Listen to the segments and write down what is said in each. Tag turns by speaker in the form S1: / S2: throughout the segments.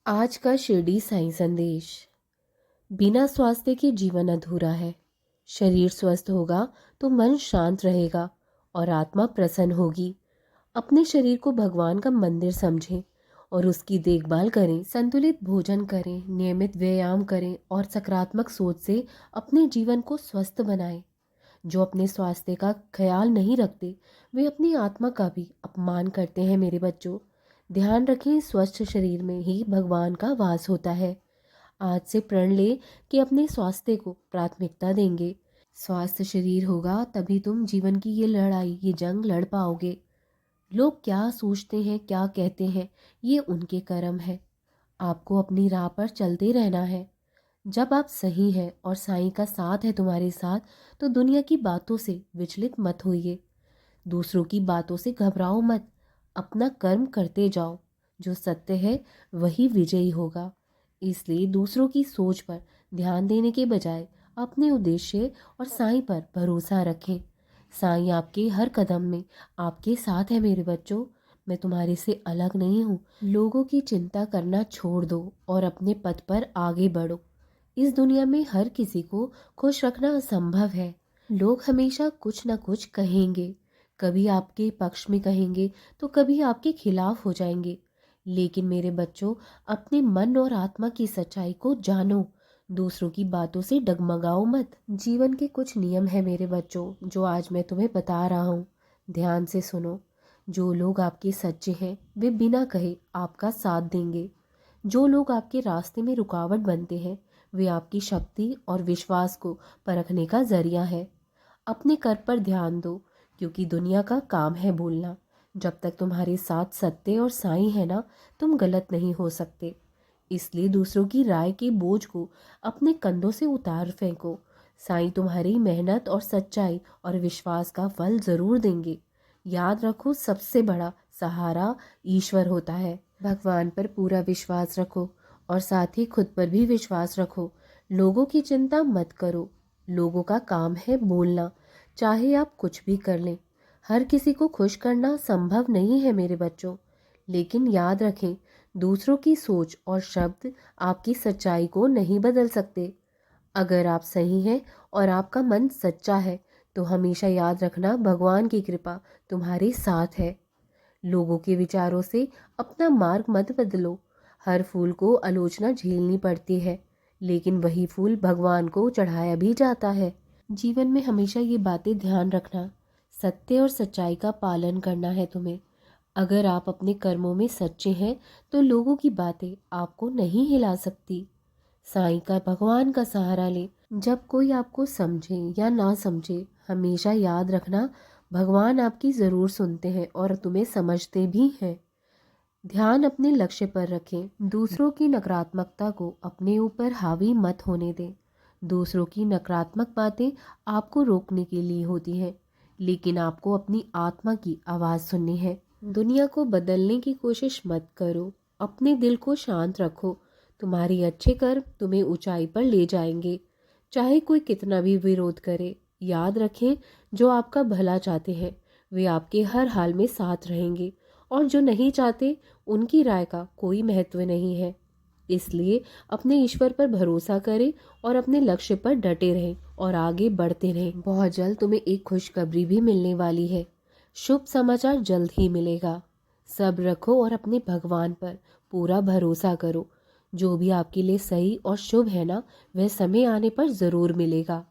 S1: आज का शिरडी साईं संदेश। बिना स्वास्थ्य के जीवन अधूरा है। शरीर स्वस्थ होगा तो मन शांत रहेगा और आत्मा प्रसन्न होगी। अपने शरीर को भगवान का मंदिर समझें और उसकी देखभाल करें। संतुलित भोजन करें, नियमित व्यायाम करें और सकारात्मक सोच से अपने जीवन को स्वस्थ बनाएं। जो अपने स्वास्थ्य का ख्याल नहीं रखते वे अपनी आत्मा का भी अपमान करते हैं। मेरे बच्चों, ध्यान रखें, स्वस्थ शरीर में ही भगवान का वास होता है। आज से प्रण ले कि अपने स्वास्थ्य को प्राथमिकता देंगे। स्वस्थ शरीर होगा तभी तुम जीवन की ये लड़ाई, ये जंग लड़ पाओगे। लोग क्या सोचते हैं, क्या कहते हैं, ये उनके कर्म है। आपको अपनी राह पर चलते रहना है। जब आप सही हैं और साईं का साथ है तुम्हारे साथ, तो दुनिया की बातों से विचलित मत होइए। दूसरों की बातों से घबराओ मत। अपना कर्म करते जाओ। जो सत्य है वही विजयी होगा। इसलिए दूसरों की सोच पर ध्यान देने के बजाय अपने उद्देश्य और साईं पर भरोसा रखें। साईं आपके हर कदम में आपके साथ है। मेरे बच्चों, मैं तुम्हारे से अलग नहीं हूँ। लोगों की चिंता करना छोड़ दो और अपने पथ पर आगे बढ़ो। इस दुनिया में हर किसी को खुश रखना असंभव है। लोग हमेशा कुछ न कुछ कहेंगे। कभी आपके पक्ष में कहेंगे तो कभी आपके खिलाफ हो जाएंगे। लेकिन मेरे बच्चों, अपने मन और आत्मा की सच्चाई को जानो। दूसरों की बातों से डगमगाओ मत। जीवन के कुछ नियम है मेरे बच्चों, जो आज मैं तुम्हें बता रहा हूँ। ध्यान से सुनो। जो लोग आपके सच्चे हैं वे बिना कहे आपका साथ देंगे। जो लोग आपके रास्ते में रुकावट बनते हैं वे आपकी शक्ति और विश्वास को परखने का जरिया है। अपने कर पर ध्यान दो, क्योंकि दुनिया का काम है बोलना। जब तक तुम्हारे साथ सत्य और साईं है ना, तुम गलत नहीं हो सकते। इसलिए दूसरों की राय के बोझ को अपने कंधों से उतार फेंको। साईं तुम्हारी मेहनत और सच्चाई और विश्वास का फल जरूर देंगे। याद रखो, सबसे बड़ा सहारा ईश्वर होता है। भगवान पर पूरा विश्वास रखो और साथ ही खुद पर भी विश्वास रखो। लोगों की चिंता मत करो। लोगों का काम है बोलना, चाहे आप कुछ भी कर लें। हर किसी को खुश करना संभव नहीं है मेरे बच्चों। लेकिन याद रखें, दूसरों की सोच और शब्द आपकी सच्चाई को नहीं बदल सकते। अगर आप सही हैं और आपका मन सच्चा है तो हमेशा याद रखना, भगवान की कृपा तुम्हारे साथ है। लोगों के विचारों से अपना मार्ग मत बदलो। हर फूल को आलोचना झेलनी पड़ती है, लेकिन वही फूल भगवान को चढ़ाया भी जाता है। जीवन में हमेशा ये बातें ध्यान रखना। सत्य और सच्चाई का पालन करना है तुम्हें। अगर आप अपने कर्मों में सच्चे हैं तो लोगों की बातें आपको नहीं हिला सकती। साईं का, भगवान का सहारा ले। जब कोई आपको समझे या ना समझे, हमेशा याद रखना, भगवान आपकी ज़रूर सुनते हैं और तुम्हें समझते भी हैं। ध्यान अपने लक्ष्य पर रखें। दूसरों की नकारात्मकता को अपने ऊपर हावी मत होने दें। दूसरों की नकारात्मक बातें आपको रोकने के लिए होती हैं, लेकिन आपको अपनी आत्मा की आवाज़ सुननी है। दुनिया को बदलने की कोशिश मत करो। अपने दिल को शांत रखो। तुम्हारी अच्छे कर्म तुम्हें ऊंचाई पर ले जाएंगे, चाहे कोई कितना भी विरोध करे। याद रखें, जो आपका भला चाहते हैं वे आपके हर हाल में साथ रहेंगे, और जो नहीं चाहते उनकी राय का कोई महत्व नहीं है। इसलिए अपने ईश्वर पर भरोसा करें और अपने लक्ष्य पर डटे रहें और आगे बढ़ते रहें। बहुत जल्द तुम्हें एक खुशखबरी भी मिलने वाली है। शुभ समाचार जल्द ही मिलेगा। सब्र रखो और अपने भगवान पर पूरा भरोसा करो। जो भी आपके लिए सही और शुभ है ना, वह समय आने पर ज़रूर मिलेगा।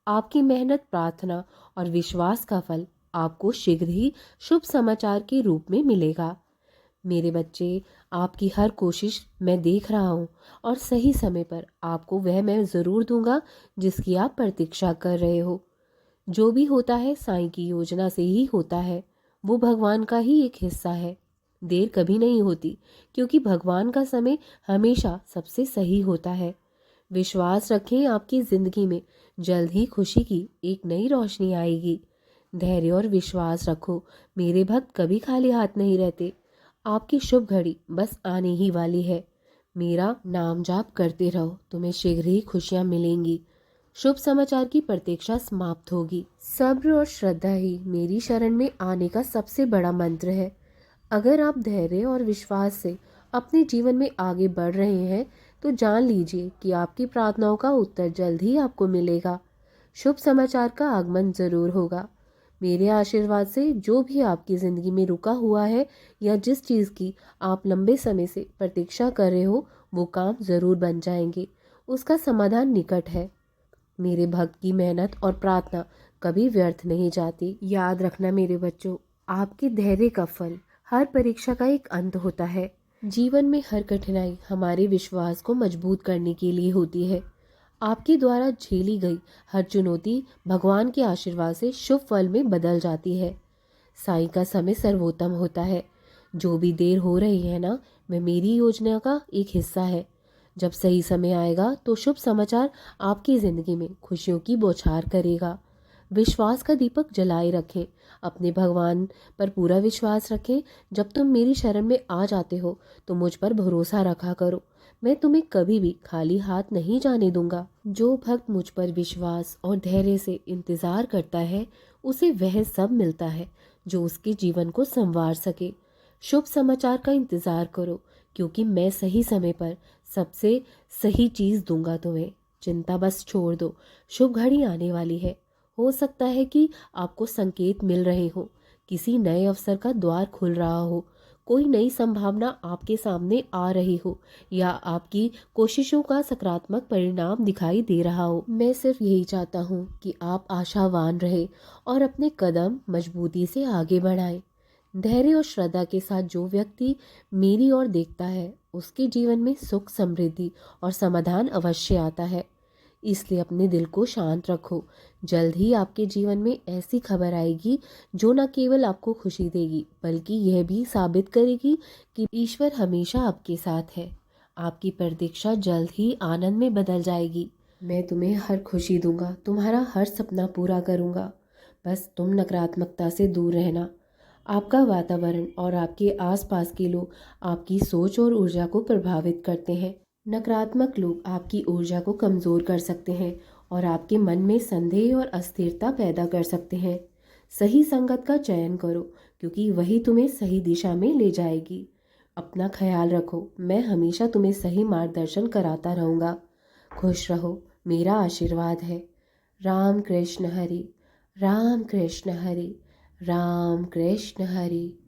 S1: आपकी मेहनत, प्रार्थना और विश्वास का फल आपको शीघ्र ही शुभ समाचार के रूप में मिलेगा। मेरे बच्चे, आपकी हर कोशिश मैं देख रहा हूँ और सही समय पर आपको वह मैं ज़रूर दूंगा जिसकी आप प्रतीक्षा कर रहे हो। जो भी होता है साईं की योजना से ही होता है। वो भगवान का ही एक हिस्सा है। देर कभी नहीं होती, क्योंकि भगवान का समय हमेशा सबसे सही होता है। विश्वास रखें, आपकी ज़िंदगी में जल्द ही खुशी की एक नई रोशनी आएगी। धैर्य और विश्वास रखो। मेरे भक्त कभी खाली हाथ नहीं रहते। आपकी शुभ घड़ी बस आने ही वाली है। मेरा नाम जाप करते रहो, तुम्हें शीघ्र ही खुशियाँ मिलेंगी। शुभ समाचार की प्रतीक्षा समाप्त होगी। सब्र और श्रद्धा ही मेरी शरण में आने का सबसे बड़ा मंत्र है। अगर आप धैर्य और विश्वास से अपने जीवन में आगे बढ़ रहे हैं तो जान लीजिए कि आपकी प्रार्थनाओं का उत्तर जल्द ही आपको मिलेगा। शुभ समाचार का आगमन जरूर होगा। मेरे आशीर्वाद से जो भी आपकी ज़िंदगी में रुका हुआ है या जिस चीज़ की आप लंबे समय से प्रतीक्षा कर रहे हो वो काम ज़रूर बन जाएंगे। उसका समाधान निकट है। मेरे भक्त की मेहनत और प्रार्थना कभी व्यर्थ नहीं जाती। याद रखना मेरे बच्चों, आपके धैर्य का फल हर परीक्षा का एक अंत होता है। जीवन में हर कठिनाई हमारे विश्वास को मजबूत करने के लिए होती है। आपके द्वारा झेली गई हर चुनौती भगवान के आशीर्वाद से शुभ फल में बदल जाती है। साईं का समय सर्वोत्तम होता है। जो भी देर हो रही है ना, वह मेरी योजना का एक हिस्सा है। जब सही समय आएगा तो शुभ समाचार आपकी ज़िंदगी में खुशियों की बौछार करेगा। विश्वास का दीपक जलाए रखें। अपने भगवान पर पूरा विश्वास रखें। जब तुम मेरी शरण में आ जाते हो तो मुझ पर भरोसा रखा करो। मैं तुम्हें कभी भी खाली हाथ नहीं जाने दूंगा। जो भक्त मुझ पर विश्वास और धैर्य से इंतजार करता है उसे वह सब मिलता है जो उसके जीवन को संवार सके। शुभ समाचार का इंतजार करो, क्योंकि मैं सही समय पर सबसे सही चीज़ दूंगा तुम्हें। चिंता बस छोड़ दो, शुभ घड़ी आने वाली है। हो सकता है कि आपको संकेत मिल रहे हो, किसी नए अवसर का द्वार खुल रहा हो, कोई नई संभावना आपके सामने आ रही हो, या आपकी कोशिशों का सकारात्मक परिणाम दिखाई दे रहा हो। मैं सिर्फ यही चाहता हूँ कि आप आशावान रहे और अपने कदम मजबूती से आगे बढ़ाएं। धैर्य और श्रद्धा के साथ जो व्यक्ति मेरी ओर देखता है उसके जीवन में सुख, समृद्धि और समाधान अवश्य आता है। इसलिए अपने दिल को शांत रखो। जल्द ही आपके जीवन में ऐसी खबर आएगी जो न केवल आपको खुशी देगी बल्कि यह भी साबित करेगी कि ईश्वर हमेशा आपके साथ है। आपकी प्रतीक्षा जल्द ही आनंद में बदल जाएगी। मैं तुम्हें हर खुशी दूंगा, तुम्हारा हर सपना पूरा करूंगा। बस तुम नकारात्मकता से दूर रहना। आपका वातावरण और आपके आसपास के लोग आपकी सोच और ऊर्जा को प्रभावित करते हैं। नकारात्मक लोग आपकी ऊर्जा को कमज़ोर कर सकते हैं और आपके मन में संदेह और अस्थिरता पैदा कर सकते हैं। सही संगत का चयन करो, क्योंकि वही तुम्हें सही दिशा में ले जाएगी। अपना ख्याल रखो, मैं हमेशा तुम्हें सही मार्गदर्शन कराता रहूँगा। खुश रहो, मेरा आशीर्वाद है। राम कृष्ण हरि, राम कृष्ण हरि, राम कृष्ण हरि।